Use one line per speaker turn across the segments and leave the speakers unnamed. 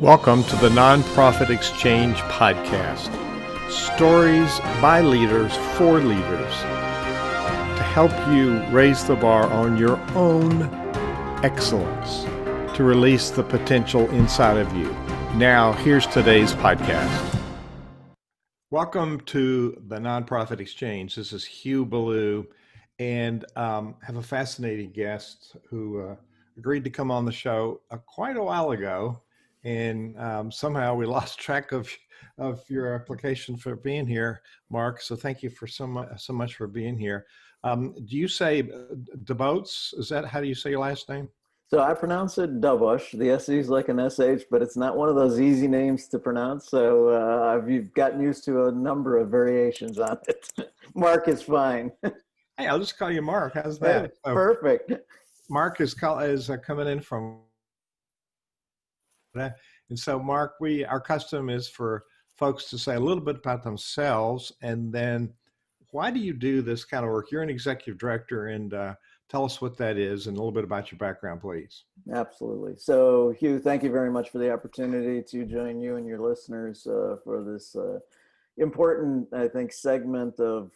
Welcome to the Nonprofit Exchange Podcast. Stories by leaders for leaders to help you raise the bar on your own excellence, to release the potential inside of you. Now, here's today's podcast. Welcome to the Nonprofit Exchange. This is Hugh Ballou, and have a fascinating guest who agreed to come on the show quite a while ago. And somehow we lost track of your application for being here, Mark. So thank you for so much for being here. Do you say Dobosz? Is that how do you say your last name?
So I pronounce it Dobosz. The SE is like an SH, but it's not one of those easy names to pronounce. So I've gotten used to a number of variations on it. Mark is fine.
Hey, I'll just call you Mark. How's that?
Perfect.
Mark is coming in from. And so, Mark, our custom is for folks to say a little bit about themselves, and then why do you do this kind of work? You're an executive director, and tell us what that is and a little bit about your background, please.
Absolutely. So, Hugh, thank you very much for the opportunity to join you and your listeners for this important, I think, segment of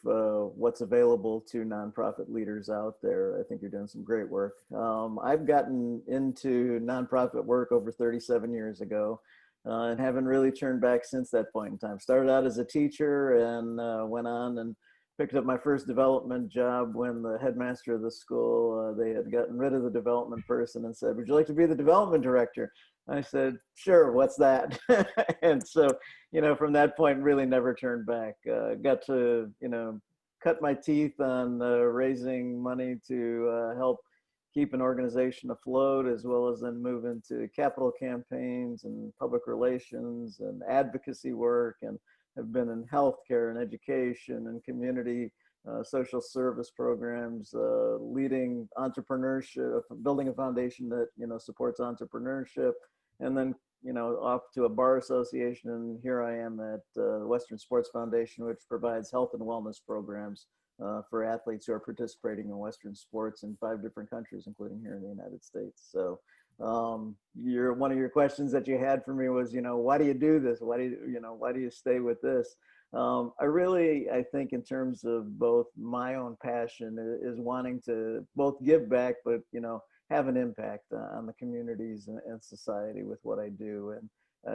what's available to nonprofit leaders out there. I think you're doing some great work. I've gotten into nonprofit work over 37 years ago and haven't really turned back since that point in time. Started out as a teacher and went on and picked up my first development job when the headmaster of the school, they had gotten rid of the development person and said, "Would you like to be the development director?" I said, "Sure, what's that?" And so, from that point, really never turned back. Got to, cut my teeth on raising money to help keep an organization afloat, as well as then move into capital campaigns and public relations and advocacy work, and have been in healthcare and education and community social service programs, leading entrepreneurship, building a foundation that, supports entrepreneurship, and then, off to a bar association. And here I am at the Western Sports Foundation, which provides health and wellness programs for athletes who are participating in Western sports in 5 different countries, including here in the United States. So one of your questions that you had for me was, why do you do this? Why do you stay with this? I think in terms of both my own passion is wanting to both give back, but, have an impact on the communities and society with what I do. And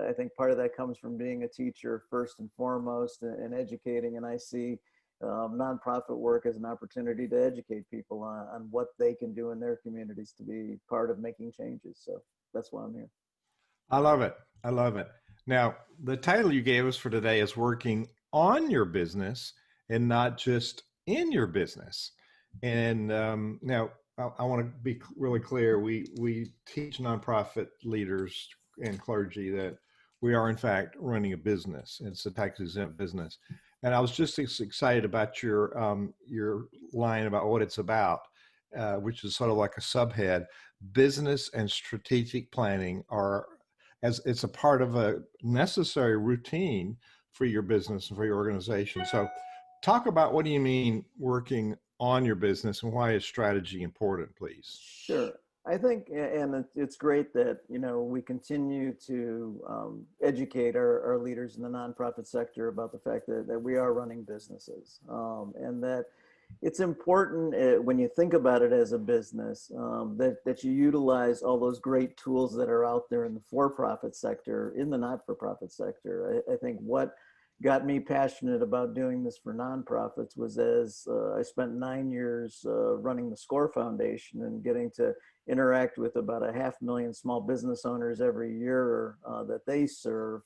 I think part of that comes from being a teacher first and foremost and educating. And I see nonprofit work as an opportunity to educate people on what they can do in their communities to be part of making changes. So that's why I'm here.
I love it. I love it. Now, the title you gave us for today is Working on Your Business and Not Just in Your Business. And now I want to be really clear. We teach nonprofit leaders and clergy that we are, in fact, running a business. It's a tax-exempt business. And I was just excited about your line about what it's about, which is sort of like a subhead. Business and strategic planning it's a part of a necessary routine for your business and for your organization. So talk about what do you mean working on your business and why is strategy important, please?
Sure. I think, and it's great that, we continue to educate our leaders in the nonprofit sector about the fact that we are running businesses, and that it's important when you think about it as a business, that you utilize all those great tools that are out there in the for-profit sector, in the not-for-profit sector. I think what got me passionate about doing this for nonprofits was as I spent 9 years running the SCORE Foundation and getting to interact with about 500,000 small business owners every year that they serve.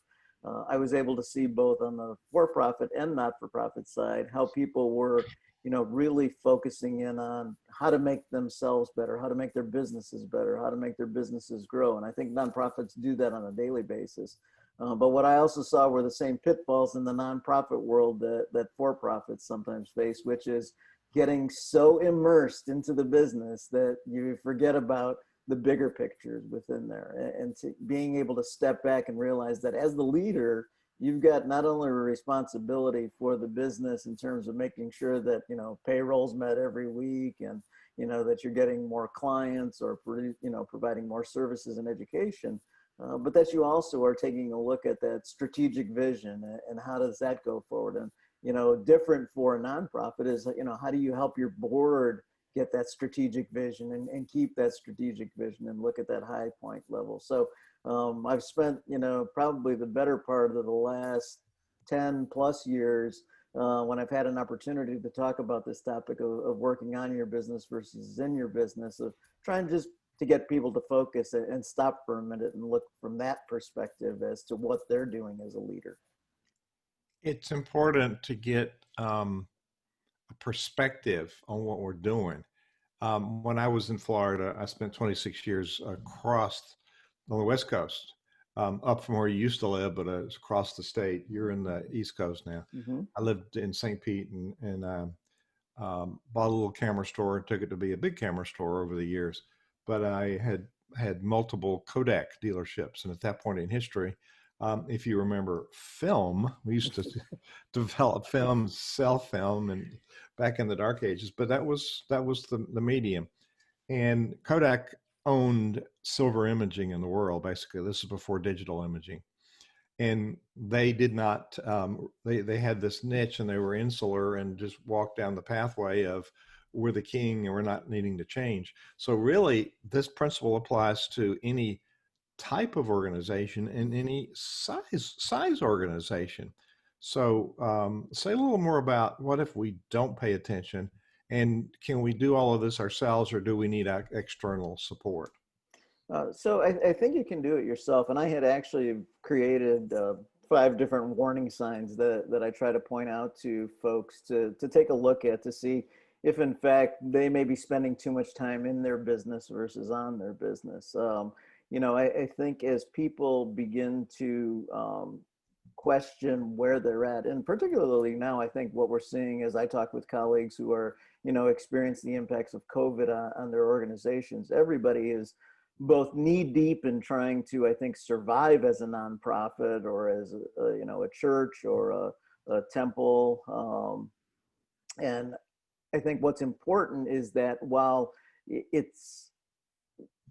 I was able to see both on the for-profit and not-for-profit side how people were, really focusing in on how to make themselves better, how to make their businesses better, how to make their businesses grow. And I think nonprofits do that on a daily basis. But what I also saw were the same pitfalls in the nonprofit world that for-profits sometimes face, which is getting so immersed into the business that you forget about the bigger pictures within there, and being able to step back and realize that as the leader, you've got not only a responsibility for the business in terms of making sure that, payroll's met every week and, that you're getting more clients or, providing more services and education, but that you also are taking a look at that strategic vision and how does that go forward. And, different for a nonprofit is, how do you help your board get that strategic vision and keep that strategic vision and look at that high point level. So I've spent, probably the better part of the last 10 plus years when I've had an opportunity to talk about this topic of working on your business versus in your business, of trying just to get people to focus and stop for a minute and look from that perspective as to what they're doing as a leader.
It's important to get a perspective on what we're doing. When I was in Florida, I spent 26 years across on the West Coast, up from where you used to live, but it's across the state. You're in the East Coast now.
Mm-hmm.
I lived in St. Pete and bought a little camera store and took it to be a big camera store over the years. But I had multiple Kodak dealerships. And at that point in history, if you remember film, we used to develop film, sell film, and back in the dark ages. But that was the medium. And Kodak owned silver imaging in the world. Basically, this is before digital imaging. And they did not, they had this niche and they were insular and just walked down the pathway of we're the king and we're not needing to change. So really this principle applies to any type of organization and any size organization. So say a little more about what if we don't pay attention, and can we do all of this ourselves, or do we need external support?
So I think you can do it yourself. And I had actually created 5 different warning signs that I try to point out to folks to take a look at to see if in fact they may be spending too much time in their business versus on their business. I think as people begin to question where they're at, and particularly now, I think what we're seeing as I talk with colleagues who are, experiencing the impacts of COVID on their organizations, everybody is both knee deep in trying to, I think, survive as a nonprofit or as a church or a temple. And I think what's important is that while it's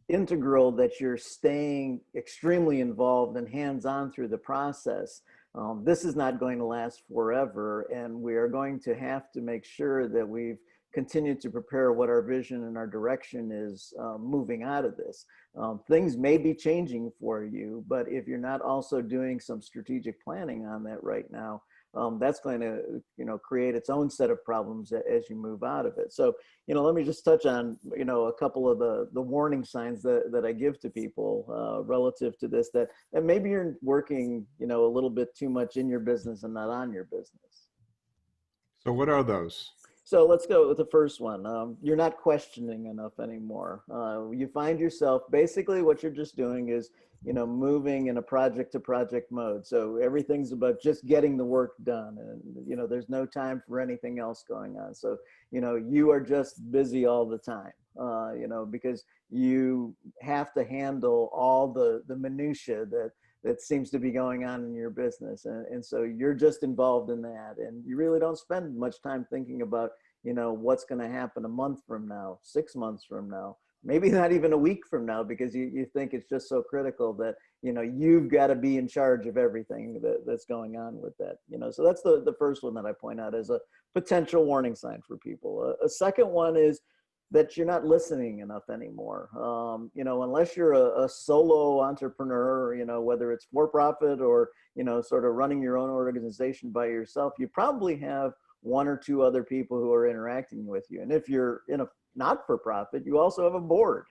integral that you're staying extremely involved and hands-on through the process, this is not going to last forever, and we are going to have to make sure that we've continued to prepare what our vision and our direction is moving out of this. Things may be changing for you, but if you're not also doing some strategic planning on that right now, that's going to, create its own set of problems as you move out of it. So, let me just touch on, a couple of the warning signs that I give to people relative to this, that maybe you're working, a little bit too much in your business and not on your business.
So what are those?
So let's go with the first one. You're not questioning enough anymore. You find yourself, basically what you're just doing is, moving in a project to project mode. So everything's about just getting the work done, and, there's no time for anything else going on. So, you are just busy all the time, because you have to handle all the minutia that seems to be going on in your business. And so you're just involved in that. And you really don't spend much time thinking about, what's going to happen a month from now, 6 months from now, maybe not even a week from now, because you think it's just so critical that, you've got to be in charge of everything that's going on with that. So that's the first one that I point out as a potential warning sign for people. A second one is that you're not listening enough anymore. Unless you're a solo entrepreneur, whether it's for profit or, sort of running your own organization by yourself, you probably have 1 or 2 other people who are interacting with you. And if you're in a not-for-profit, you also have a board.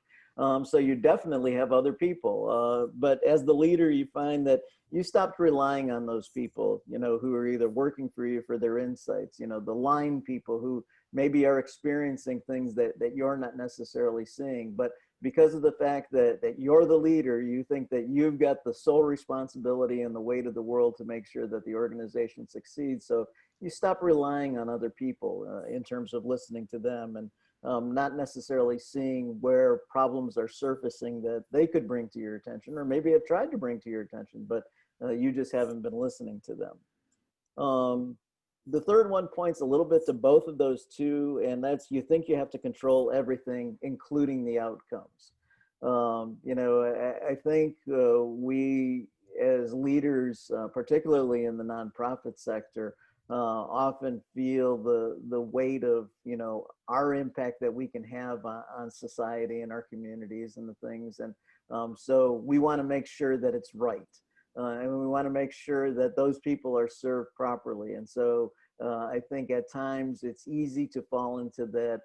So you definitely have other people. But as the leader, you find that you stopped relying on those people, who are either working for you for their insights, the line people who maybe are experiencing things that you're not necessarily seeing. But because of the fact that you're the leader, you think that you've got the sole responsibility and the weight of the world to make sure that the organization succeeds. So you stop relying on other people in terms of listening to them, and not necessarily seeing where problems are surfacing that they could bring to your attention, or maybe have tried to bring to your attention, but you just haven't been listening to them. The third one points a little bit to both of those two, and that's you think you have to control everything, including the outcomes. I think we as leaders, particularly in the nonprofit sector, often feel the weight of our impact that we can have on society and our communities and the things, and so we want to make sure that it's right, and we want to make sure that those people are served properly. And so I think at times it's easy to fall into that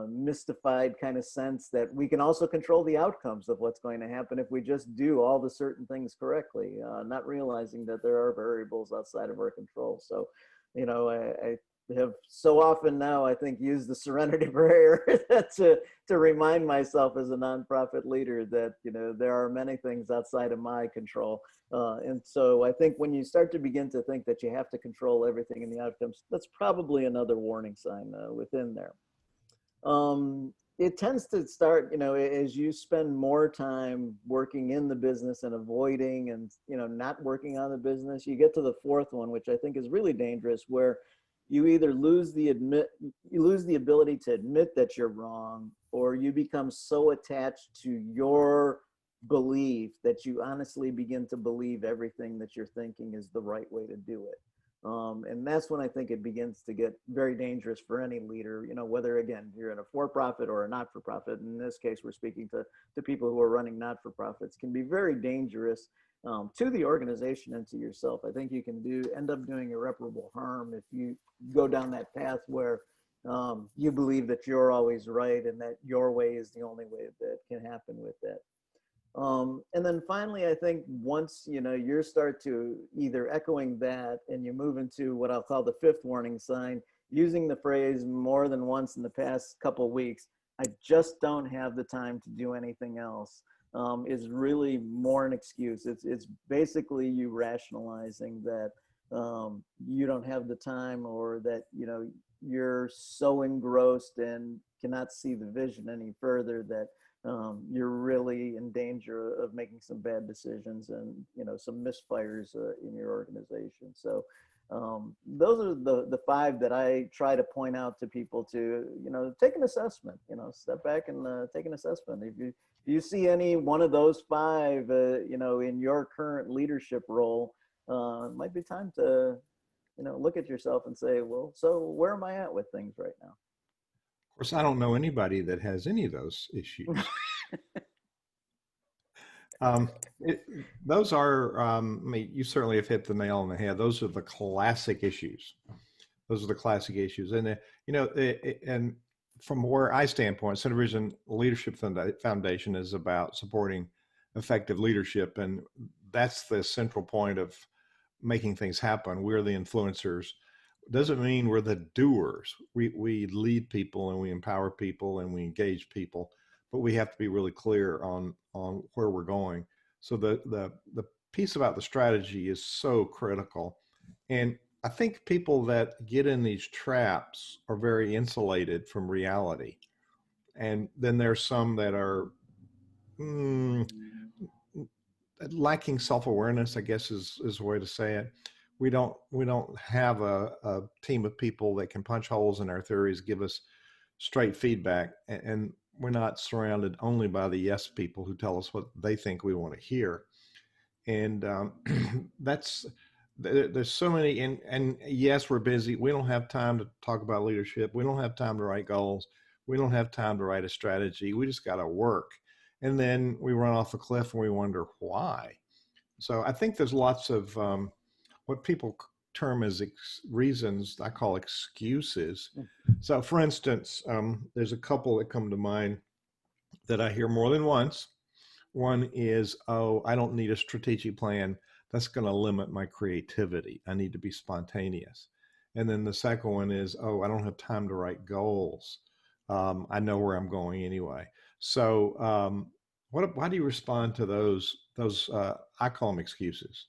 mystified kind of sense that we can also control the outcomes of what's going to happen if we just do all the certain things correctly, not realizing that there are variables outside of our control. So, I have so often now, I think, used the serenity prayer to remind myself as a nonprofit leader that, there are many things outside of my control. And so I think when you start to begin to think that you have to control everything in the outcomes, that's probably another warning sign within there. It tends to start, as you spend more time working in the business and avoiding and, not working on the business, you get to the fourth one, which I think is really dangerous, where you either lose the ability to admit that you're wrong, or you become so attached to your belief that you honestly begin to believe everything that you're thinking is the right way to do it. And that's when I think it begins to get very dangerous for any leader, whether, again, you're in a for-profit or a not-for-profit. In this case, we're speaking to people who are running not-for-profits. Can be very dangerous to the organization and to yourself. I think you can end up doing irreparable harm if you go down that path where you believe that you're always right and that your way is the only way that can happen with that. And then finally, I think once, you start to either echoing that and you move into what I'll call the fifth warning sign, using the phrase more than once in the past couple of weeks, I just don't have the time to do anything else, is really more an excuse. It's basically you rationalizing that you don't have the time, or that, you're so engrossed and cannot see the vision any further that you're really in danger of making some bad decisions and, some misfires in your organization. So those are the five that I try to point out to people to, take an assessment, step back and take an assessment. If you see any one of those five, in your current leadership role, it might be time to, look at yourself and say, well, so where am I at with things right now?
Of course, I don't know anybody that has any of those issues. Um, it, those are, I mean, you certainly have hit the nail on the head. Those are the classic issues. Those are the classic issues. And, and from where I standpoint, Center Vision Leadership Foundation is about supporting effective leadership. And that's the central point of making things happen. We're the influencers. Doesn't mean we're the doers. We lead people and we empower people and we engage people, but we have to be really clear on where we're going. So the piece about the strategy is so critical. And I think people that get in these traps are very insulated from reality. And then there's some that are lacking self-awareness, I guess is a way to say it. We don't have a team of people that can punch holes in our theories, give us straight feedback, and we're not surrounded only by the yes people who tell us what they think we want to hear. And that's there's so many, and yes, we're busy. We don't have time to talk about leadership. We don't have time to write goals. We don't have time to write a strategy. We just got to work. And then we run off a cliff and we wonder why. So I think there's lots of what people term as reasons, I call excuses. So, for instance, there's a couple that come to mind that I hear more than once. One is, oh, I don't need a strategic plan. That's going to limit my creativity. I need to be spontaneous. And then the second one is, oh, I don't have time to write goals. I know where I'm going anyway. So, how do you respond to those? I call them excuses.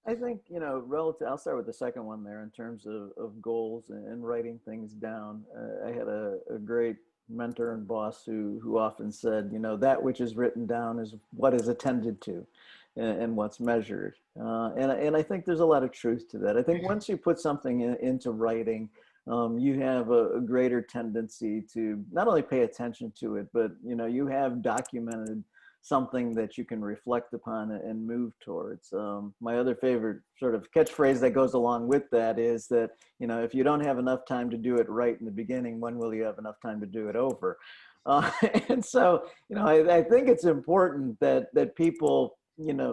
I think, relative, I'll start with the second one there in terms of goals and writing things down. I had a great mentor and boss who often said, that which is written down is what is attended to and what's measured. And I think there's a lot of truth to that. I think once you put something into writing, you have a greater tendency to not only pay attention to it, but you have documented something that you can reflect upon and move towards. My other favorite sort of catchphrase that goes along with that is that, if you don't have enough time to do it right in the beginning, when will you have enough time to do it over? Uh, and so, I think it's important that people,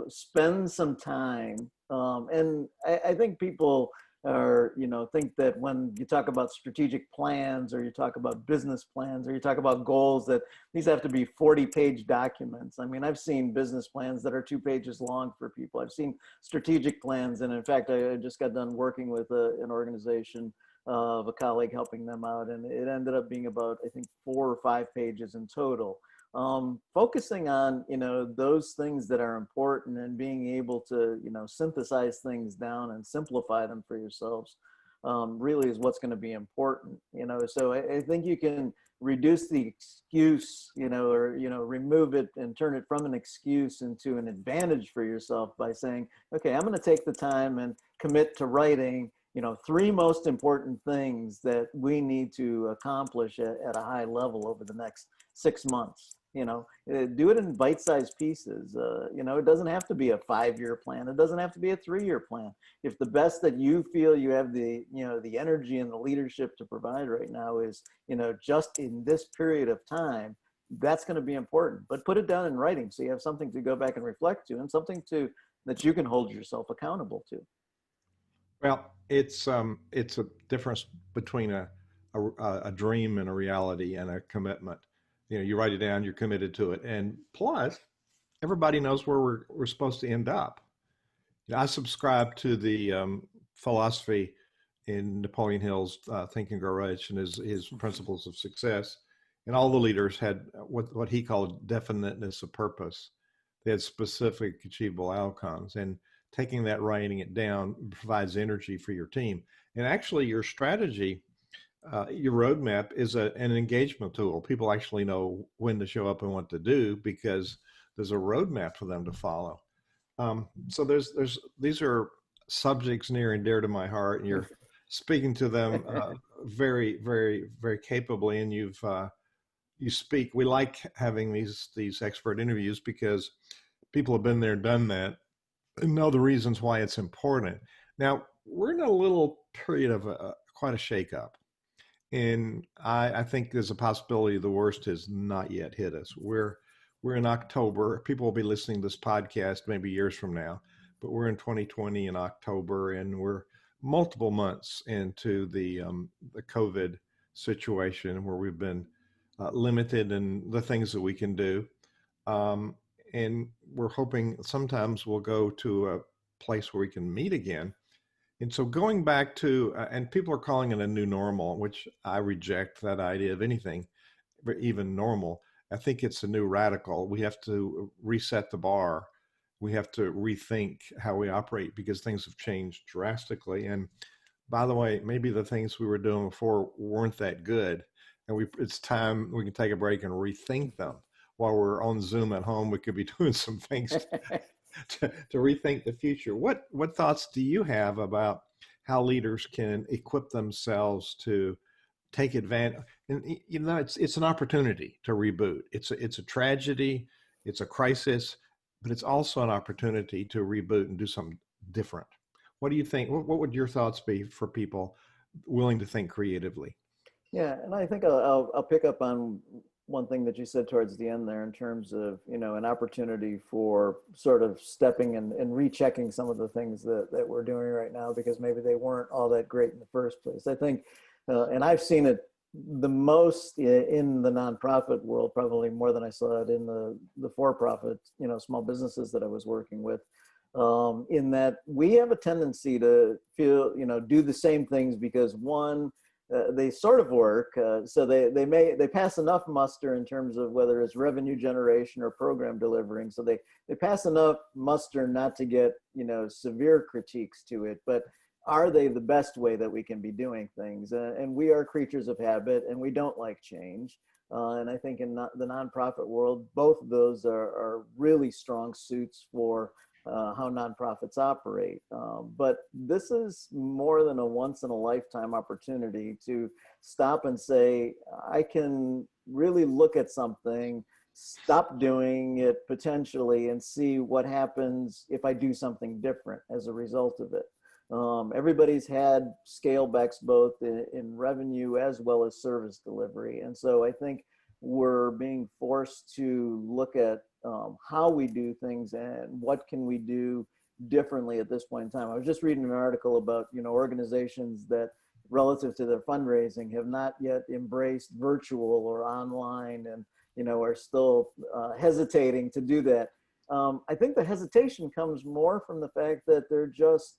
spend some time. And I think people or think that when you talk about strategic plans or you talk about business plans or you talk about goals, that these have to be 40-page documents. I mean, I've seen business plans that are 2 pages long for people. I've seen strategic plans, and in fact I just got done working with an organization of a colleague, helping them out, and it ended up being about, I think, 4 or 5 pages in total. Focusing on those things that are important and being able to synthesize things down and simplify them for yourselves really is what's going to be important. So I think you can reduce the excuse, or remove it and turn it from an excuse into an advantage for yourself by saying, okay, I'm going to take the time and commit to writing 3 most important things that we need to accomplish at a high level over the next 6 months. Do it in bite-sized pieces. It doesn't have to be a 5-year plan. It doesn't have to be a 3-year plan. If the best that you feel you have the energy and the leadership to provide right now is, just in this period of time, that's going to be important. But put it down in writing so you have something to go back and reflect to, and something that you can hold yourself accountable to.
Well, it's a difference between a dream and a reality and a commitment. You write it down, you're committed to it, and plus, everybody knows where we're supposed to end up. I subscribe to the philosophy in Napoleon Hill's Think and Grow Rich and his principles of success. And all the leaders had what he called definiteness of purpose. They had specific, achievable outcomes. And taking that, writing it down, provides energy for your team. And actually, your strategy, your roadmap is an engagement tool. People actually know when to show up and what to do because there's a roadmap for them to follow. So these are subjects near and dear to my heart, and you're speaking to them very, very, very capably. And you speak. We like having these expert interviews because people have been there, done that, and know the reasons why it's important. Now we're in a little period of quite a shakeup, and I think there's a possibility the worst has not yet hit us. We're in October. People will be listening to this podcast maybe years from now, but we're in 2020 in October, and we're multiple months into the COVID situation where we've been limited in the things that we can do. And we're hoping sometimes we'll go to a place where we can meet again. And so going back to, and people are calling it a new normal, which I reject that idea of anything, even normal. I think it's a new radical. We have to reset the bar. We have to rethink how we operate because things have changed drastically. And by the way, maybe the things we were doing before weren't that good. And it's time we can take a break and rethink them. While we're on Zoom at home, we could be doing some things to rethink the future. What thoughts do you have about how leaders can equip themselves to take advantage? And it's an opportunity to reboot. It's a tragedy, it's a crisis, but it's also an opportunity to reboot and do something different. What do you think? What would your thoughts be for people willing to think creatively?
Yeah, and I think I'll pick up on one thing that you said towards the end there in terms of an opportunity for sort of stepping and rechecking some of the things that we're doing right now because maybe they weren't all that great in the first place. I think, and I've seen it the most in the nonprofit world, probably more than I saw it in the for-profit, small businesses that I was working with. In that we have a tendency to feel, do the same things because one, they sort of work, so they pass enough muster in terms of whether it's revenue generation or program delivering. So they pass enough muster not to get severe critiques to it, but are they the best way that we can be doing things? And we are creatures of habit, and we don't like change. And I think in the nonprofit world, both of those are really strong suits for how nonprofits operate. But this is more than a once in a lifetime opportunity to stop and say, I can really look at something, stop doing it potentially, and see what happens if I do something different as a result of it. Everybody's had scale backs both in revenue as well as service delivery. And so I think we're being forced to look at how we do things and what can we do differently at this point in time. I was just reading an article about, organizations that relative to their fundraising have not yet embraced virtual or online, and, are still hesitating to do that. I think the hesitation comes more from the fact that they're just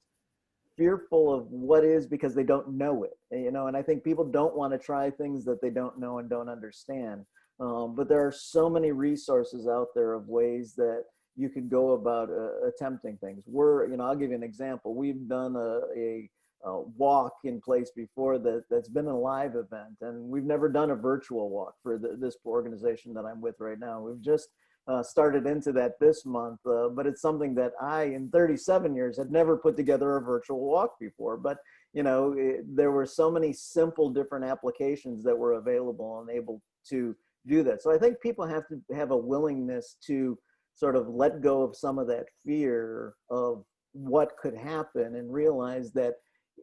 fearful of what is, because they don't know it, and I think people don't want to try things that they don't know and don't understand. But there are so many resources out there of ways that you could go about attempting things. I'll give you an example. We've done a walk in place before that's been a live event, and we've never done a virtual walk for this organization that I'm with right now. We've just started into that this month, but it's something that I, in 37 years, had never put together a virtual walk before. But there were so many simple different applications that were available and able to do that. So I think people have to have a willingness to sort of let go of some of that fear of what could happen and realize that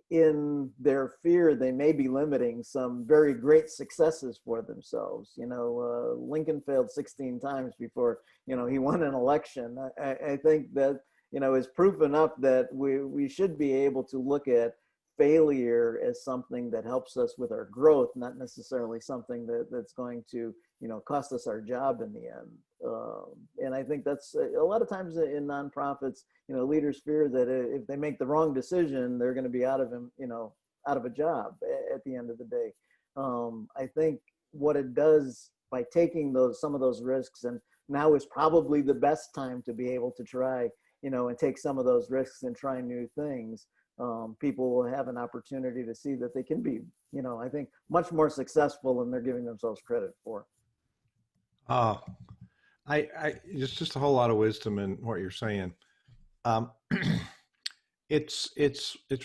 in their fear, they may be limiting some very great successes for themselves. Lincoln failed 16 times before, he won an election. I think that, is proof enough that we should be able to look at failure as something that helps us with our growth, not necessarily something that's going to, cost us our job in the end. And I think that's a lot of times in nonprofits, leaders fear that if they make the wrong decision, they're going to be out of a job at the end of the day. I think what it does by taking some of those risks, and now is probably the best time to be able to try, and take some of those risks and try new things. People will have an opportunity to see that they can be, I think, much more successful than they're giving themselves credit for.
It's just a whole lot of wisdom in what you're saying. Um, it's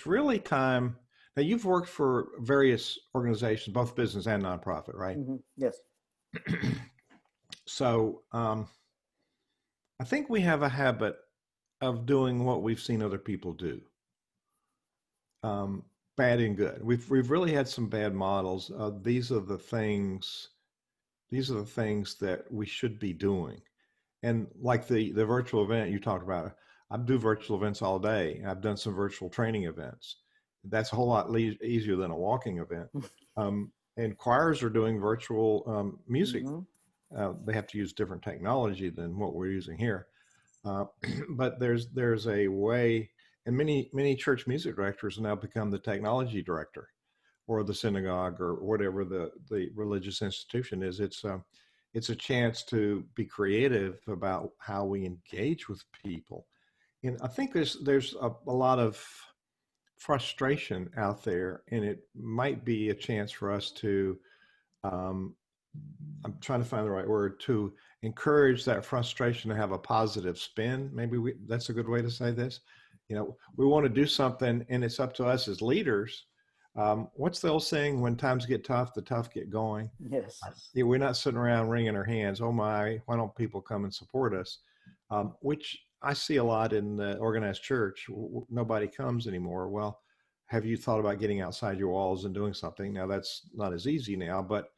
really time. Now, you've worked for various organizations, both business and nonprofit, right?
Mm-hmm. Yes.
So I think we have a habit of doing what we've seen other people do, bad and good. We've really had some bad models. These are the things. These are the things that we should be doing. And like the virtual event you talked about, I do virtual events all day. I've done some virtual training events. That's a whole lot easier than a walking event. And choirs are doing virtual music.
Mm-hmm.
They have to use different technology than what we're using here. But there's a way, and many church music directors have now become the technology director, or the synagogue, or whatever the religious institution is. It's a chance to be creative about how we engage with people. And I think there's a lot of frustration out there, and it might be a chance for us to, I'm trying to find the right word, to encourage that frustration to have a positive spin. Maybe that's a good way to say this. We want to do something, and it's up to us as leaders. What's the old saying? When times get tough, the tough get going.
Yes.
Yeah, we're not sitting around wringing our hands. Oh my, why don't people come and support us? Which I see a lot in the organized church. Nobody comes anymore. Well, have you thought about getting outside your walls and doing something? Now, that's not as easy now, but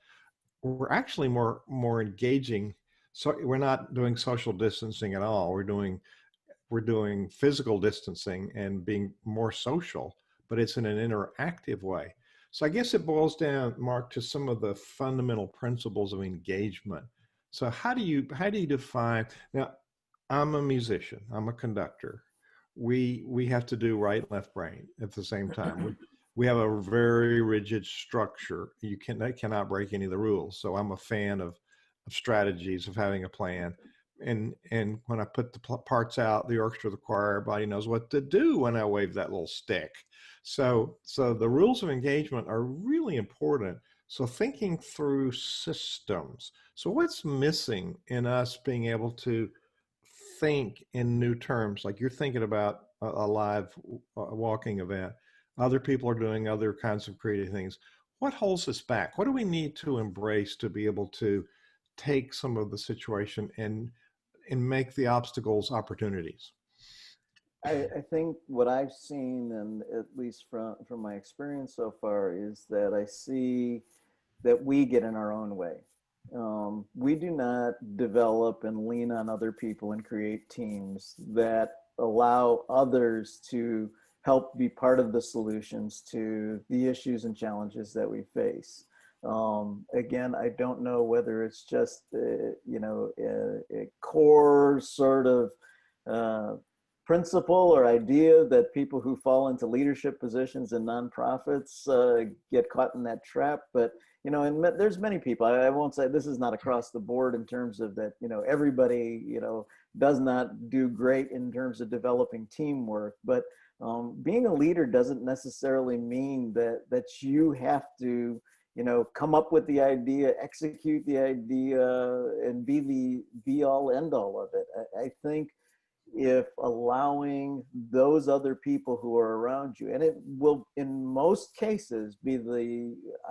we're actually more engaging. So we're not doing social distancing at all. We're doing physical distancing and being more social, but it's in an interactive way. So I guess it boils down, Mark, to some of the fundamental principles of engagement. So how do you define? Now, I'm a musician. I'm a conductor. We have to do right and left brain at the same time. We have a very rigid structure. That cannot break any of the rules. So I'm a fan of strategies, of having a plan. And when I put the parts out, the orchestra, the choir, everybody knows what to do when I wave that little stick. So the rules of engagement are really important. So thinking through systems. So what's missing in us being able to think in new terms, like you're thinking about a live walking event, other people are doing other kinds of creative things. What holds us back? What do we need to embrace to be able to take some of the situation and make the obstacles opportunities?
I think what I've seen, and at least from my experience so far, is that I see that we get in our own way. We do not develop and lean on other people and create teams that allow others to help be part of the solutions to the issues and challenges that we face. Again, I don't know whether it's just a core sort of uh, principle or idea that people who fall into leadership positions in nonprofits get caught in that trap, but and there's many people. I won't say this is not across the board in terms of that. Everybody does not do great in terms of developing teamwork, but being a leader doesn't necessarily mean that you have to come up with the idea, execute the idea, and be the be all end all of it. I think if allowing those other people who are around you, and it will in most cases be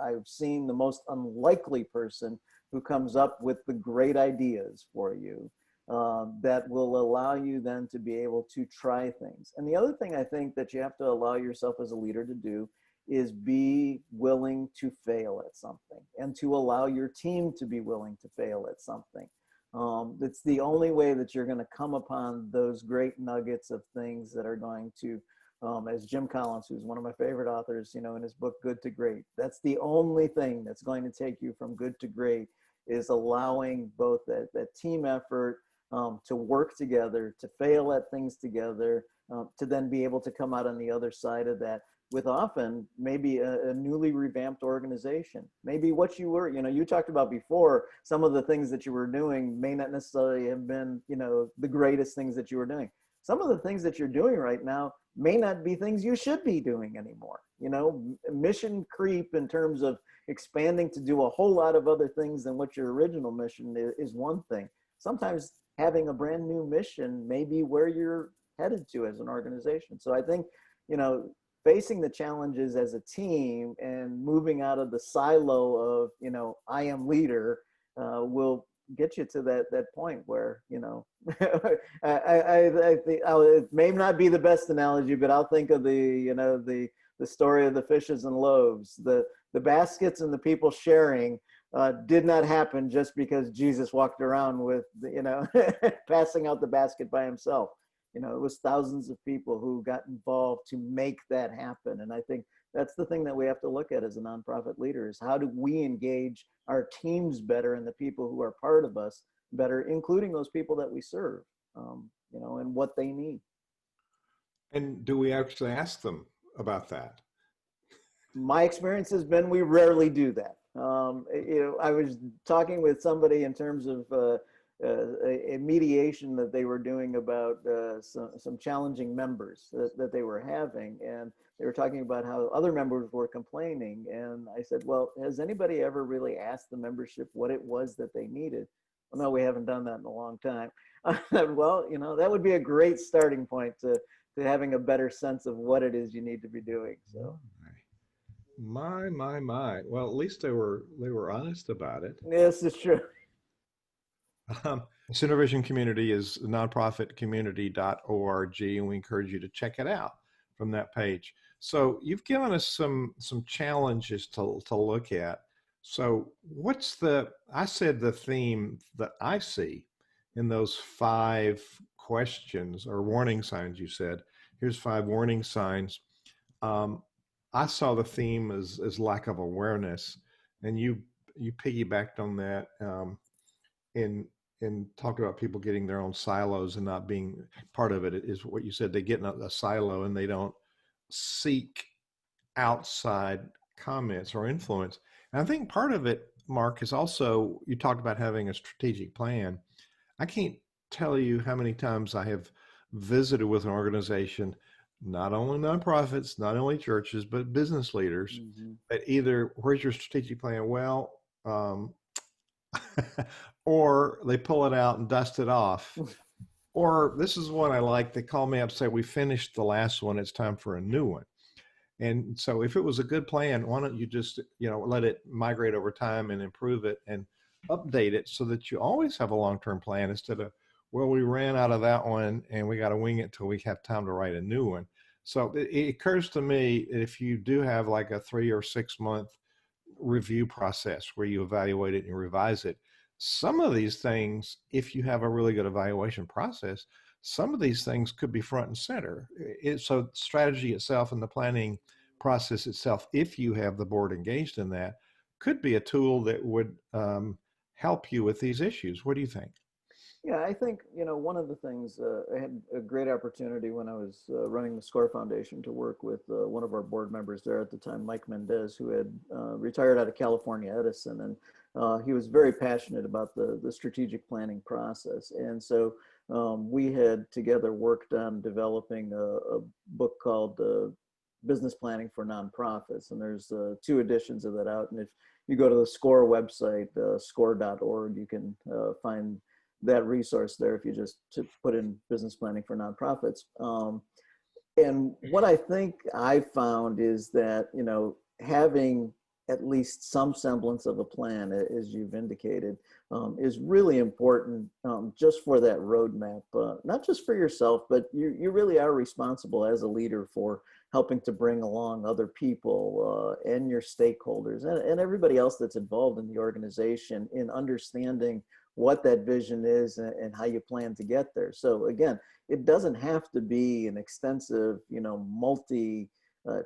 I've seen the most unlikely person who comes up with the great ideas for you, that will allow you then to be able to try things. And the other thing I think that you have to allow yourself as a leader to do is be willing to fail at something, and to allow your team to be willing to fail at something. It's the only way that you're going to come upon those great nuggets of things that are going to, as Jim Collins, who's one of my favorite authors, in his book, Good to Great, that's the only thing that's going to take you from good to great, is allowing both that team effort, to work together, to fail at things together, to then be able to come out on the other side of that with often maybe a newly revamped organization. Maybe what you were, you talked about before, some of the things that you were doing may not necessarily have been, the greatest things that you were doing. Some of the things that you're doing right now may not be things you should be doing anymore. Mission creep in terms of expanding to do a whole lot of other things than what your original mission is one thing. Sometimes having a brand new mission may be where you're headed to as an organization. So I think, facing the challenges as a team and moving out of the silo of, I am leader, will get you to that point where, I think it may not be the best analogy, but I'll think of the story of the fishes and loaves. The baskets and the people sharing did not happen just because Jesus walked around with, passing out the basket by himself. It was thousands of people who got involved to make that happen. And I think that's the thing that we have to look at as a nonprofit leader, is how do we engage our teams better and the people who are part of us better, including those people that we serve, and what they need.
And do we actually ask them about that?
My experience has been we rarely do that. I was talking with somebody in terms of a mediation that they were doing about some challenging members that they were having, and they were talking about how other members were complaining. And I said, well, has anybody ever really asked the membership what it was that they needed? Well, no, we haven't done that in a long time. I said, well, that would be a great starting point to having a better sense of what it is you need to be doing. So
My. Well, at least they were honest about it.
this is true.
Center Vision Community is nonprofitcommunity.org, and we encourage you to check it out from that page. So you've given us some challenges to look at. So I said the theme that I see in those 5 questions or warning signs. You said, here's 5 warning signs. I saw the theme as lack of awareness, and you piggybacked on that. And talked about people getting their own silos and not being part of it. Is what you said. They get in a silo and they don't seek outside comments or influence. And I think part of it, Mark, is also, you talked about having a strategic plan. I can't tell you how many times I have visited with an organization, not only nonprofits, not only churches, but business leaders, that either, where's your strategic plan? Well, or they pull it out and dust it off, Or this is one I like. They call me up, say, we finished the last one. It's time for a new one. And so if it was a good plan, why don't you just, let it migrate over time and improve it and update it so that you always have a long-term plan instead of, well, we ran out of that one and we got to wing it till we have time to write a new one. So it occurs to me if you do have like a 3 or 6 month review process where you evaluate it and revise it. Some of these things, if you have a really good evaluation process, some of these things could be front and center. So strategy itself and the planning process itself, if you have the board engaged in that, could be a tool that would help you with these issues. What do you think?
Yeah, I think, one of the things, I had a great opportunity when I was running the SCORE Foundation to work with one of our board members there at the time, Mike Mendez, who had retired out of California Edison. And he was very passionate about the strategic planning process. And so we had together worked on developing a book called Business Planning for Nonprofits. And there's 2 editions of that out. And if you go to the SCORE website, score.org, you can find that resource there if you just to put in business planning for nonprofits. And what I think I found is that, having at least some semblance of a plan, as you've indicated, is really important just for that roadmap, not just for yourself, but you really are responsible as a leader for helping to bring along other people and your stakeholders and everybody else that's involved in the organization in understanding what that vision is and how you plan to get there. So again, it doesn't have to be an extensive, multi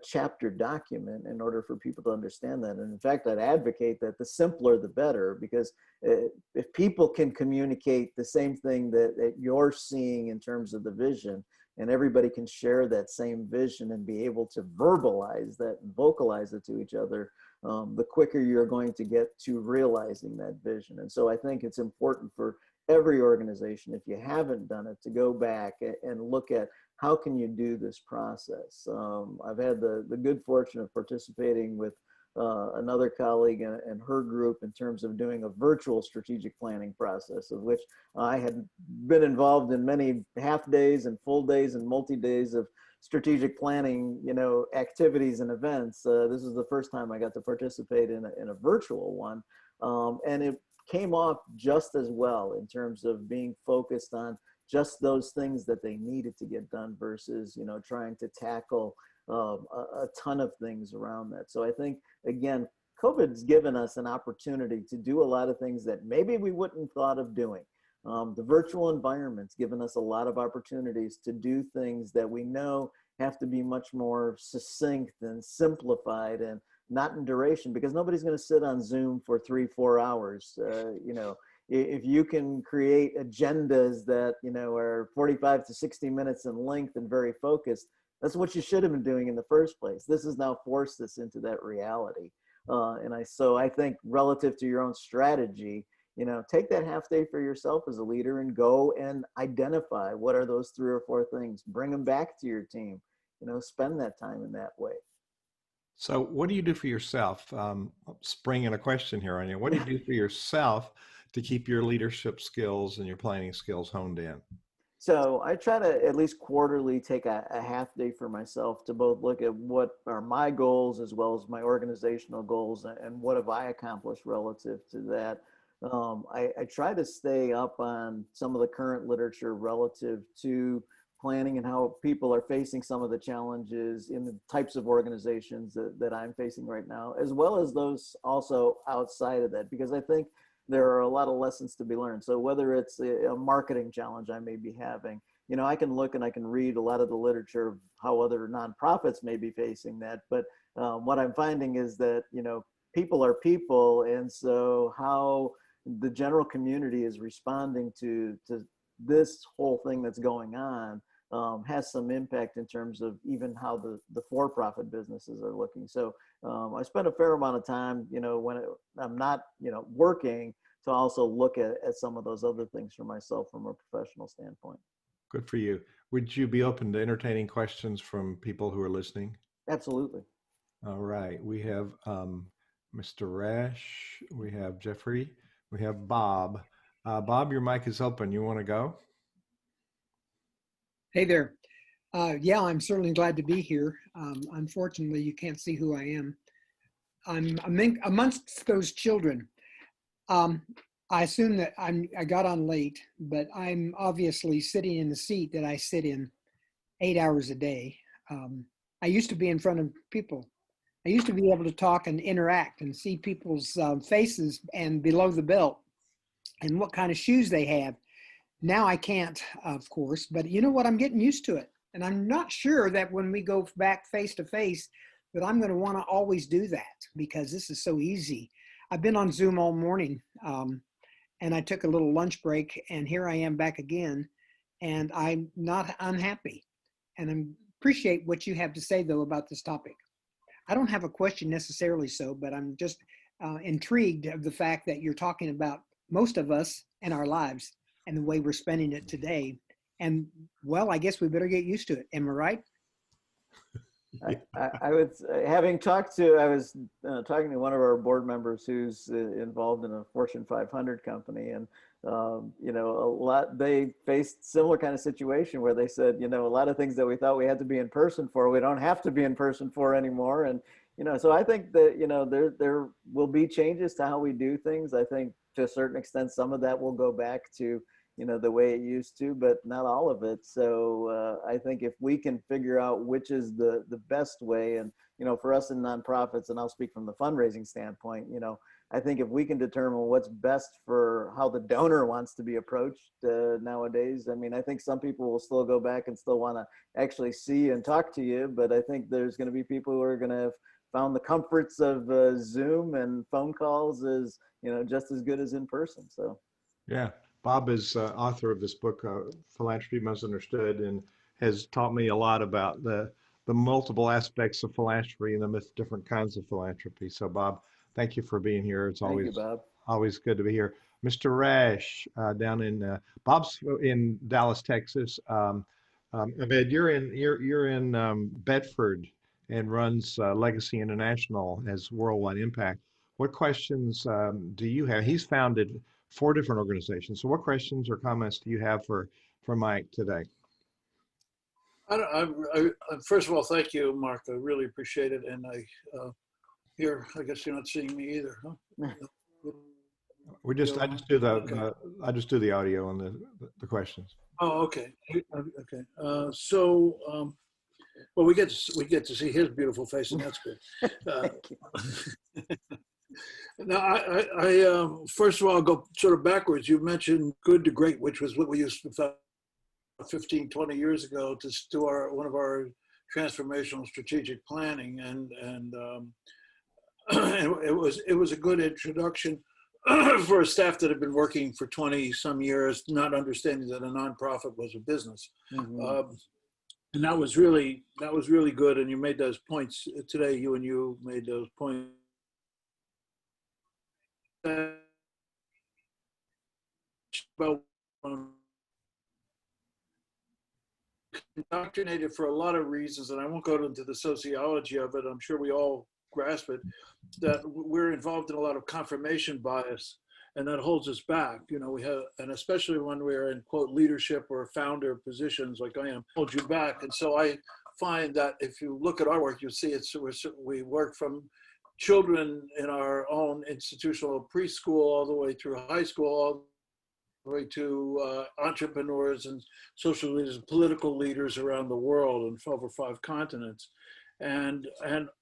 chapter document in order for people to understand that. And in fact, I'd advocate that the simpler the better, because if people can communicate the same thing that you're seeing in terms of the vision, and everybody can share that same vision and be able to verbalize that and vocalize it to each other, the quicker you're going to get to realizing that vision. And so I think it's important for every organization, if you haven't done it, to go back and look at how can you do this process. I've had the good fortune of participating with another colleague and her group in terms of doing a virtual strategic planning process, of which I had been involved in many half days and full days and multi-days of strategic planning, activities and events. This is the first time I got to participate in a virtual one. And it came off just as well in terms of being focused on just those things that they needed to get done versus, trying to tackle a ton of things around that. So I think, again, COVID's given us an opportunity to do a lot of things that maybe we wouldn't thought of doing. The virtual environment's given us a lot of opportunities to do things that we know have to be much more succinct and simplified and not in duration, because nobody's going to sit on Zoom for 3-4 hours. If you can create agendas that, are 45 to 60 minutes in length and very focused, that's what you should have been doing in the first place. This has now forced us into that reality. So I think relative to your own strategy, take that half day for yourself as a leader and go and identify what are those 3 or 4 things, bring them back to your team, spend that time in that way.
So what do you do for yourself? Springing a question here on you. What do you do for yourself to keep your leadership skills and your planning skills honed in?
So I try to at least quarterly take a half day for myself to both look at what are my goals as well as my organizational goals and what have I accomplished relative to that. I try to stay up on some of the current literature relative to planning and how people are facing some of the challenges in the types of organizations that I'm facing right now, as well as those also outside of that, because I think there are a lot of lessons to be learned. So whether it's a marketing challenge I may be having, I can look and I can read a lot of the literature of how other nonprofits may be facing that. But what I'm finding is that, people are people. And so how the general community is responding to this whole thing that's going on has some impact in terms of even how the for-profit businesses are looking. So I spend a fair amount of time, when I'm not, working, to also look at some of those other things for myself from a professional standpoint.
Good for you. Would you be open to entertaining questions from people who are listening?
Absolutely.
All right. We have Mr. Rash, we have Jeffrey, we have Bob. Bob, your mic is open. You want to go?
Hey there. Yeah, I'm certainly glad to be here. Unfortunately, you can't see who I am. I'm amongst those children. Um, I assume that I got on late, but I'm obviously sitting in the seat that I sit in 8 hours a day. Um, I used to be in front of people. I used to be able to talk and interact and see people's faces and below the belt and what kind of shoes they have. Now I can't, of course, but you know what? I'm getting used to it. And I'm not sure that when we go back face to face, that I'm going to want to always do that because this is so easy. I've been on Zoom all morning, and I took a little lunch break, and here I am back again, and I'm not unhappy. And I appreciate what you have to say, though, about this topic. I don't have a question necessarily so, but I'm just intrigued of the fact that you're talking about most of us and our lives and the way we're spending it today. And well, I guess we better get used to it. Am I right?
I was having talked to, I was talking to one of our board members who's involved in a Fortune 500 company, and you know, they faced similar kind of situation where they said, you know, a lot of things that we thought we had to be in person for, we don't have to be in person for anymore. And you know, so I think that, you know, there will be changes to how we do things. I think to a certain extent, some of that will go back to, you know, the way it used to, but not all of it. So I think if we can figure out which is the best way, and, you know, for us in nonprofits, and I'll speak from the fundraising standpoint, you know, I think if we can determine what's best for how the donor wants to be approached nowadays, I mean, I think some people will still go back and still want to actually see and talk to you, but I think there's going to be people who are going to have found the comforts of Zoom and phone calls as, you know, just as good as in person. So.
Yeah. Bob is author of this book, Philanthropy Misunderstood, and has taught me a lot about the multiple aspects of philanthropy and the different kinds of philanthropy. So, Bob, thank you for being here. It's
Thank you, Bob.
always good to be here. Mr. Rash, down in Bob's in Dallas, Texas. Ahmed, you're in Bedford and runs Legacy International as Worldwide Impact. What questions do you have? He's founded 4 different organizations. So what questions or comments do you have for Mike today?
First of all, thank you, Mark. I really appreciate it. And I guess you're not seeing me either, huh?
I just do the audio and the questions.
Oh, okay. Okay. Well, we get to see his beautiful face, and that's good. Now, I first of all, I'll go sort of backwards. You mentioned good to great, which was what we used to 15, 20 years ago to do one of our transformational strategic planning, and it was a good introduction for a staff that had been working for 20 some years, not understanding that a nonprofit was a business. Mm-hmm. And that was really good. And you made those points today. You made those points. About indoctrinated for a lot of reasons, and I won't go into the sociology of it. I'm sure we all grasp it, that we're involved in a lot of confirmation bias, and that holds us back. You know, we have, and especially when we're in quote leadership or founder positions like I am, hold you back. And so I find that if you look at our work, you'll see we work from children in our own institutional preschool all the way through high school, all the way to entrepreneurs and social leaders, political leaders around the world and over 5 continents. And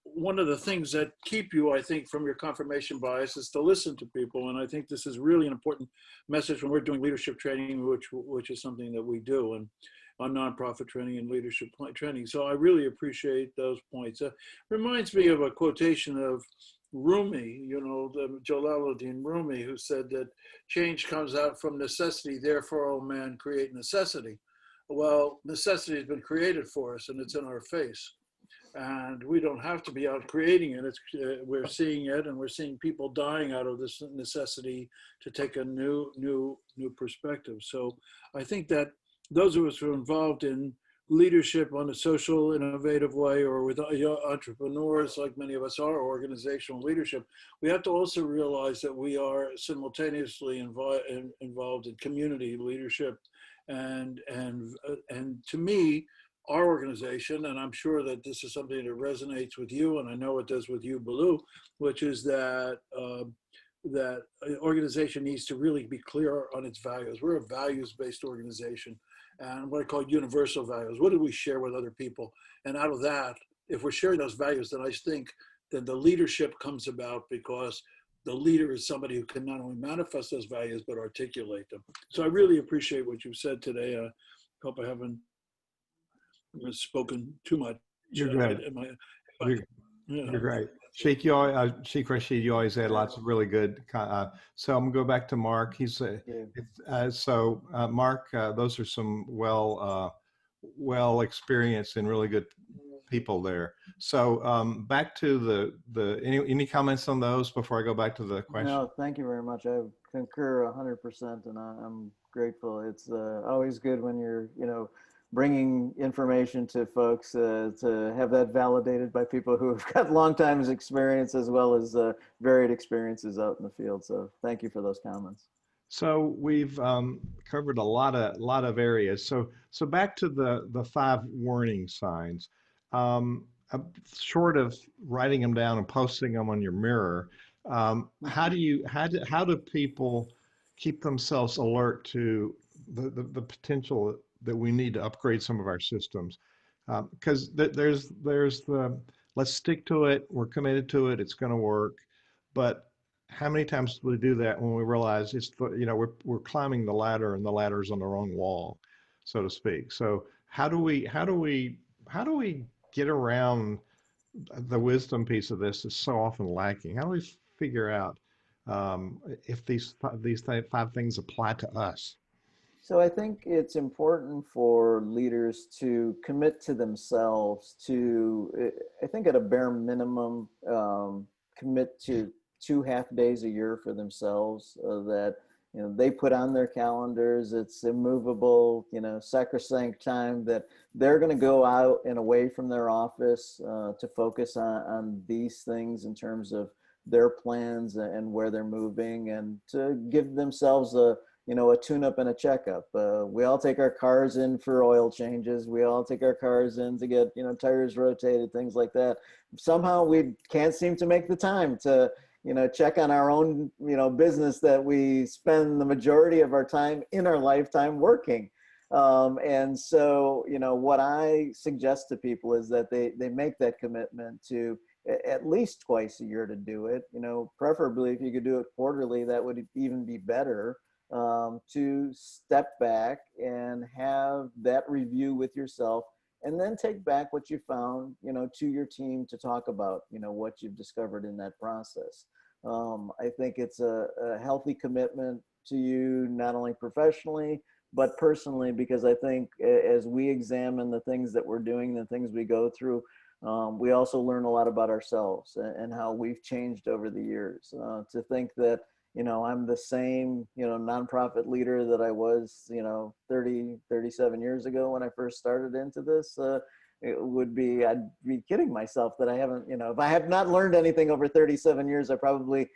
one of the things that keep you, I think, from your confirmation bias is to listen to people. And I think this is really an important message when we're doing leadership training, which is something that we do, and on nonprofit training and leadership training. So I really appreciate those points. Reminds me of a quotation of Rumi, you know, Jalaluddin Rumi, who said that change comes out from necessity, therefore, O man, create necessity. Well, necessity has been created for us, and it's in our face. And we don't have to be out creating it. We're seeing it, and we're seeing people dying out of this necessity to take a new perspective. So I think that those of us who are involved in leadership on a social, innovative way, or with entrepreneurs, like many of us are, organizational leadership, we have to also realize that we are simultaneously involved in community leadership And to me, our organization, and I'm sure that this is something that resonates with you, and I know it does with you, Baloo, which is that that an organization needs to really be clear on its values. We're a values-based organization, and what I call universal values. What do we share with other people? And out of that, if we're sharing those values, then I think then the leadership comes about, because the leader is somebody who can not only manifest those values, but articulate them. So I really appreciate what you said today. I hope I haven't spoken too much.
You're good. You're great. Sheikh, Sheikh Rashid, you always had lots of really good. So I'm gonna go back to Mark. He's Mark. Those are some well experienced and really good people there. So back to any comments on those before I go back to the question?
No, thank you very much. I concur 100%, and I'm grateful. It's always good when you're bringing information to folks to have that validated by people who have got long time experience as well as varied experiences out in the field. So thank you for those comments.
So we've covered a lot of areas. So back to the 5 warning signs. Short of writing them down and posting them on your mirror, how do people keep themselves alert to the potential that we need to upgrade some of our systems? Because there's the let's stick to it. We're committed to it. It's going to work. But how many times do we do that when we realize we're climbing the ladder and the ladder's on the wrong wall, so to speak? So how do we get around the wisdom piece of this is so often lacking? How do we figure out if these 5 things apply to us?
So I think it's important for leaders to commit to themselves to, I think at a bare minimum, commit to 2 half days a year for themselves that they put on their calendars. It's immovable, sacrosanct time that they're going to go out and away from their office to focus on these things in terms of their plans and where they're moving, and to give themselves a tune-up and a checkup. We all take our cars in for oil changes. We all take our cars in to get tires rotated, things like that. Somehow we can't seem to make the time to check on our own, business that we spend the majority of our time in our lifetime working. And so, what I suggest to people is that they make that commitment to at least twice a year to do it. Preferably if you could do it quarterly, that would even be better. To step back and have that review with yourself, and then take back what you found, to your team to talk about, what you've discovered in that process. I think it's a healthy commitment to you, not only professionally, but personally, because I think as we examine the things that we're doing, the things we go through, we also learn a lot about ourselves and how we've changed over the years. To think that, I'm the same, nonprofit leader that I was, 37 years ago when I first started into this, I'd be kidding myself that I haven't, if I have not learned anything over 37 years, I probably,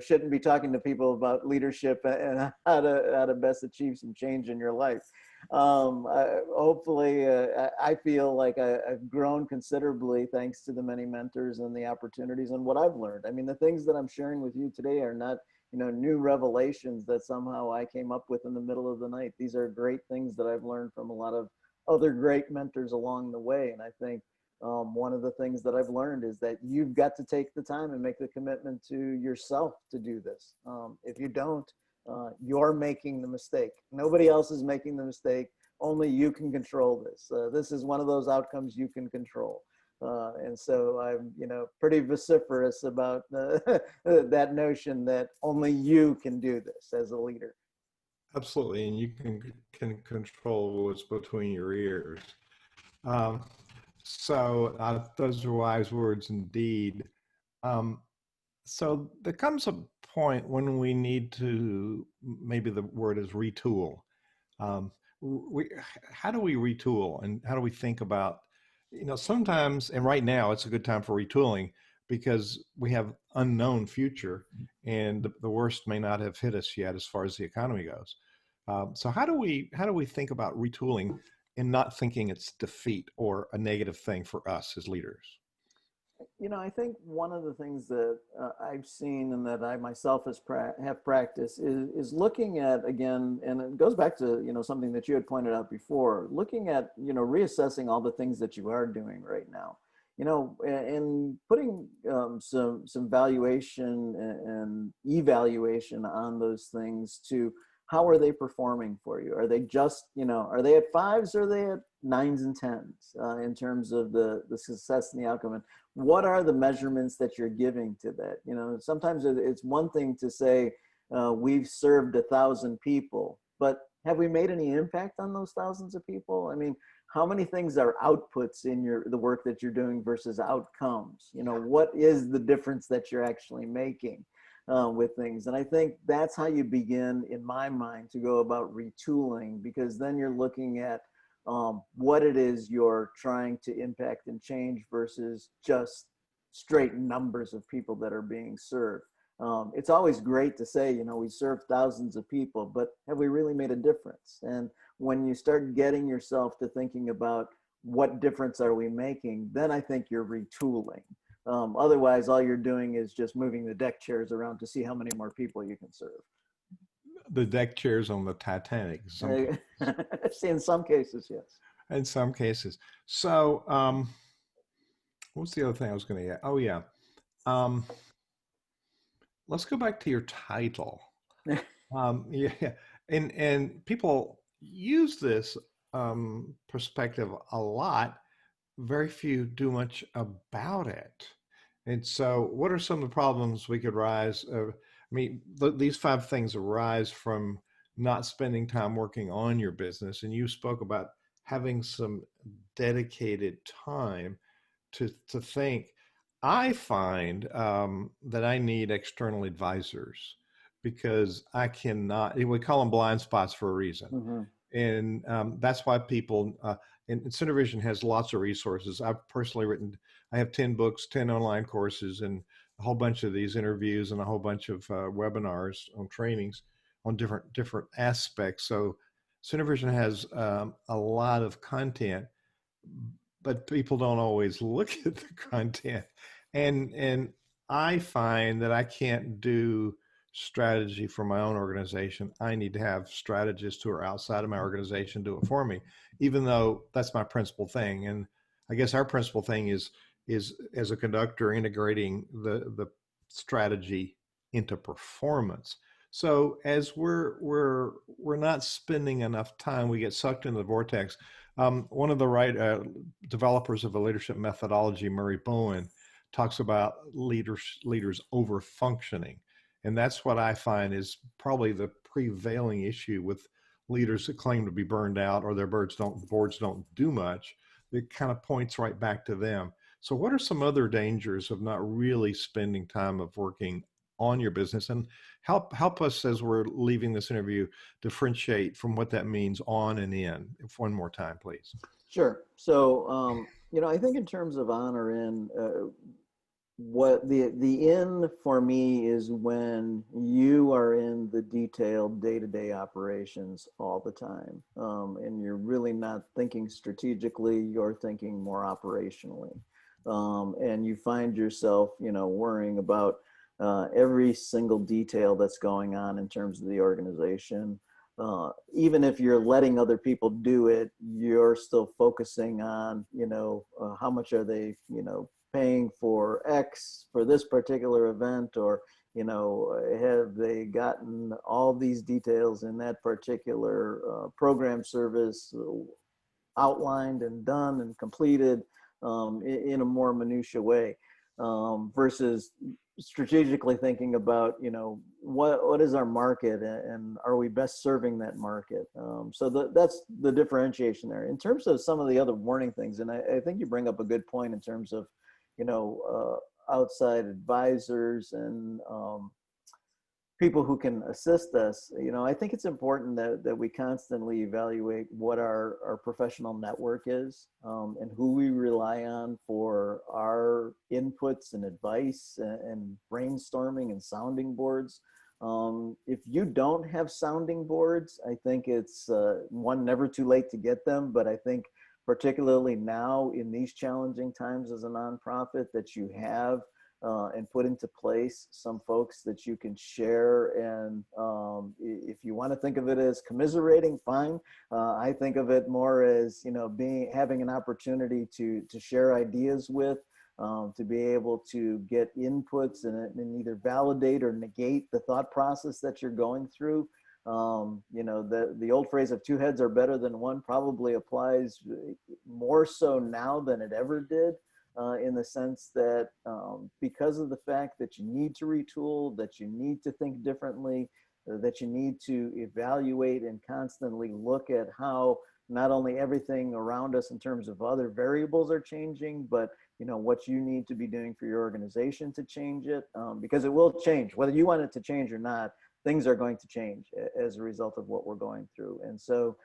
shouldn't be talking to people about leadership and how to best achieve some change in your life. Hopefully, I feel like I've grown considerably thanks to the many mentors and the opportunities and what I've learned. I mean, the things that I'm sharing with you today are not, new revelations that somehow I came up with in the middle of the night. These are great things that I've learned from a lot of other great mentors along the way. And I think one of the things that I've learned is that you've got to take the time and make the commitment to yourself to do this. If you don't, you're making the mistake. Nobody else is making the mistake. Only you can control this. This is one of those outcomes you can control. And so I'm, pretty vociferous about that notion that only you can do this as a leader.
Absolutely, and you can control what's between your ears. So those are wise words indeed. So there comes a point when we need to, maybe the word is retool. How do we retool, and how do we think about, sometimes, and right now it's a good time for retooling because we have unknown future and the worst may not have hit us yet as far as the economy goes. So how do we think about retooling and not thinking it's defeat or a negative thing for us as leaders?
I think one of the things that I've seen and that I myself have practiced is looking at, again, and it goes back to, something that you had pointed out before, looking at, reassessing all the things that you are doing right now, and putting some valuation and evaluation on those things to how are they performing for you? Are they just, are they at fives or are they at nines and tens in terms of the success and the outcome? And what are the measurements that you're giving to that? Sometimes it's one thing to say, we've served 1,000 people, but have we made any impact on those thousands of people? I mean, how many things are outputs in the work that you're doing versus outcomes? What is the difference that you're actually making with things? And I think that's how you begin, in my mind, to go about retooling, because then you're looking at what it is you're trying to impact and change versus just straight numbers of people that are being served. It's always great to say, we serve thousands of people, but have we really made a difference? And when you start getting yourself to thinking about what difference are we making, then I think you're retooling. Otherwise, all you're doing is just moving the deck chairs around to see how many more people you can serve.
The deck chairs on the Titanic.
In some cases, yes.
In some cases. So, what's the other thing I was going to get? Oh, yeah. Let's go back to your title. Yeah, and people use this perspective a lot. Very few do much about it. And so, what are some of the problems we could rise? These 5 things arise from not spending time working on your business. And you spoke about having some dedicated time to think. I find that I need external advisors because I cannot, we call them blind spots for a reason.
Mm-hmm.
And that's why people, and Center Vision has lots of resources. I've personally written, I have 10 books, 10 online courses, and a whole bunch of these interviews and a whole bunch of webinars on trainings on different aspects. So Center Vision has a lot of content, but people don't always look at the content. And I find that I can't do strategy for my own organization. I need to have strategists who are outside of my organization do it for me, even though that's my principal thing. And I guess our principal thing is as a conductor integrating the strategy into performance. So as we're not spending enough time, we get sucked into the vortex. One of the developers of a leadership methodology, Murray Bowen, talks about leaders over functioning. And that's what I find is probably the prevailing issue with leaders that claim to be burned out or their boards don't do much. It kind of points right back to them. So what are some other dangers of not really spending time of working on your business? And help us as we're leaving this interview differentiate from what that means on and in. If one more time, please.
Sure. So, I think in terms of on or in, what the in for me is when you are in the detailed day-to-day operations all the time, and you're really not thinking strategically, you're thinking more operationally, and you find yourself worrying about every single detail that's going on in terms of the organization. Even if you're letting other people do it, you're still focusing on how much are they paying for X for this particular event, or have they gotten all these details in that particular program service outlined and done and completed in a more minutia way, versus strategically thinking about what is our market and are we best serving that market. So that's the differentiation there. In terms of some of the other warning things, and I think you bring up a good point in terms of outside advisors and people who can assist us. I think it's important that we constantly evaluate what our professional network is, and who we rely on for our inputs and advice and brainstorming and sounding boards. If you don't have sounding boards, I think it's one, never too late to get them. But I think particularly now in these challenging times as a nonprofit, that you have and put into place some folks that you can share. And if you want to think of it as commiserating, fine. I think of it more as, having an opportunity to share ideas with, to be able to get inputs and either validate or negate the thought process that you're going through. The old phrase of two heads are better than one probably applies more so now than it ever did, in the sense that because of the fact that you need to retool, that you need to think differently, that you need to evaluate and constantly look at how not only everything around us in terms of other variables are changing, but what you need to be doing for your organization to change it, because it will change. Whether you want it to change or not, things are going to change as a result of what we're going through. And so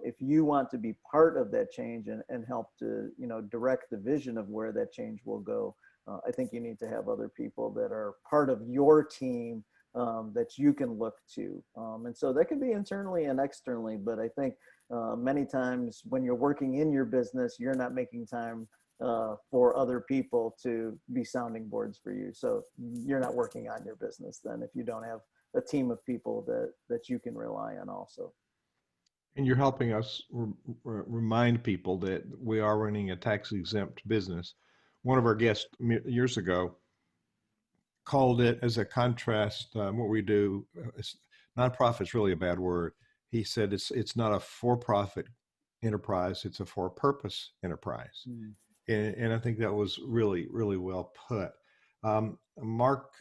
if you want to be part of that change and help to, direct the vision of where that change will go, I think you need to have other people that are part of your team that you can look to. And so that can be internally and externally, but I think many times when you're working in your business, you're not making time for other people to be sounding boards for you. So you're not working on your business then if you don't have a team of people that you can rely on also.
And you're helping us remind people that we are running a tax exempt business. One of our guests years ago called it, as a contrast, what we do, nonprofit's really a bad word. He said it's not a for-profit enterprise, it's a for-purpose enterprise. Mm. And I think that was really, really well put. Mark,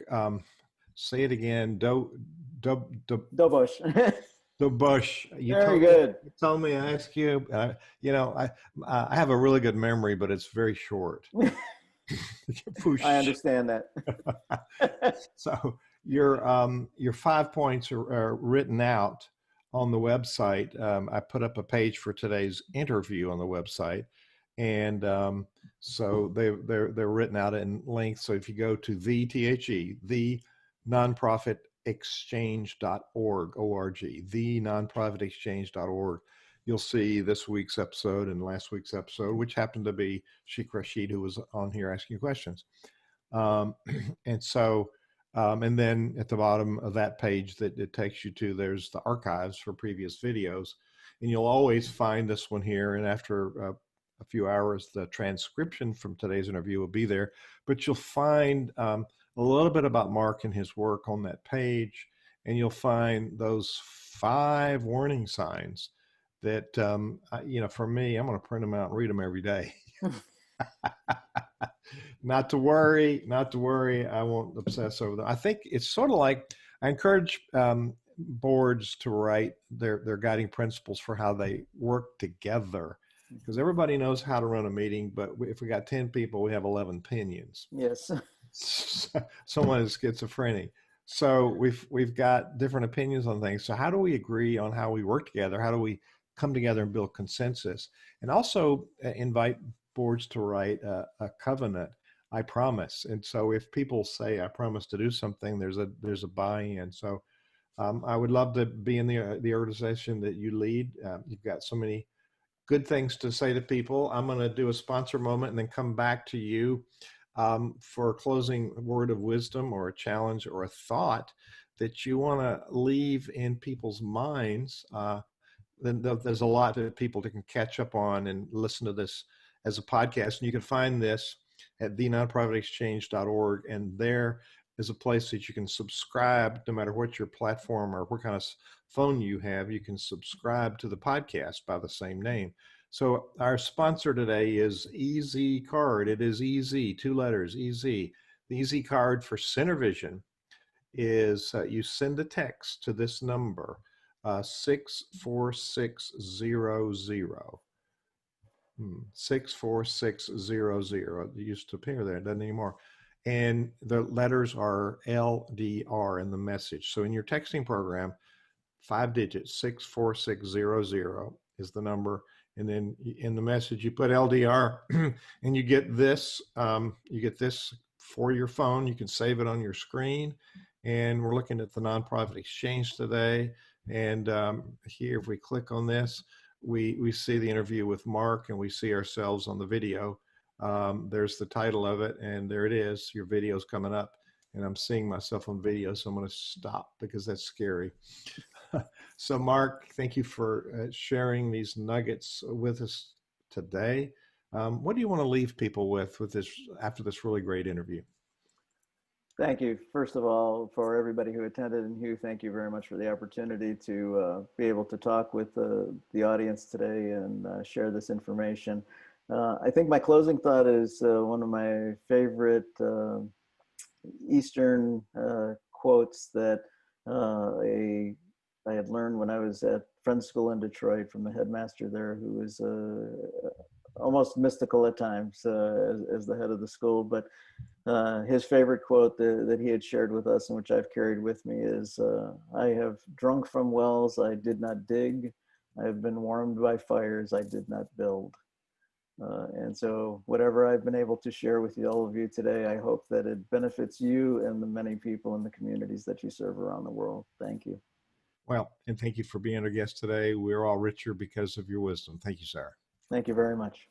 say it again.
Dobosz.
Dobosz.
Very good.
You told me I asked you. I have a really good memory, but it's very short.
I understand that.
So your 5 points are written out on the website. I put up a page for today's interview on the website, and so they're written out in length. So if you go to the nonprofitexchange.org, the nonprofitexchange.org, you'll see this week's episode and last week's episode, which happened to be Sheikh Rashid, who was on here asking questions. And then at the bottom of that page that it takes you to, there's the archives for previous videos. And you'll always find this one here. And after a few hours, the transcription from today's interview will be there. But you'll find a little bit about Mark and his work on that page. And you'll find those 5 warning signs that, for me, I'm going to print them out and read them every day. Not to worry. I won't obsess over them. I think it's sort of like, I encourage boards to write their guiding principles for how they work together, because everybody knows how to run a meeting, but if we got 10 people, we have 11 opinions.
Yes.
Someone is schizophrenic. So we've got different opinions on things. So how do we agree on how we work together? How do we come together and build consensus? And also invite boards to write a covenant, I promise. And so if people say, I promise to do something, there's a buy-in. So I would love to be in the organization that you lead. You've got so many good things to say to people. I'm going to do a sponsor moment and then come back to you for a closing word of wisdom or a challenge or a thought that you want to leave in people's minds. Then there's a lot that people can catch up on and listen to this as a podcast. And you can find this at thenonprofitexchange.org. And there is a place that you can subscribe, no matter what your platform or what kind of phone you have. You can subscribe to the podcast by the same name. So our sponsor today is Easy Card. It is easy, 2 letters, easy. The Easy Card for CenterVision is you send a text to this number, 64600. 64600. It used to appear there, it doesn't anymore. And the letters are LDR in the message. So in your texting program, 5 digits, 64600 is the number. And then in the message, you put LDR and you get this for your phone. You can save it on your screen. And we're looking at the nonprofit exchange today. And here, if we click on this, we see the interview with Mark, and we see ourselves on the video. There's the title of it, and there it is. Your video's coming up, and I'm seeing myself on video, so I'm going to stop because that's scary. So, Mark, thank you for sharing these nuggets with us today. What do you want to leave people with this after this really great interview?
Thank you, first of all, for everybody who attended, and Hugh, thank you very much for the opportunity to be able to talk with the audience today and share this information. I think my closing thought is one of my favorite Eastern quotes that I had learned when I was at Friends School in Detroit from the headmaster there, who was almost mystical at times as the head of the school. But his favorite quote that he had shared with us, and which I've carried with me, is, "I have drunk from wells I did not dig. I have been warmed by fires I did not build." And so whatever I've been able to share with you, all of you today, I hope that it benefits you and the many people in the communities that you serve around the world. Thank you.
Well, and thank you for being our guest today. We're all richer because of your wisdom. Thank you, sir.
Thank you very much.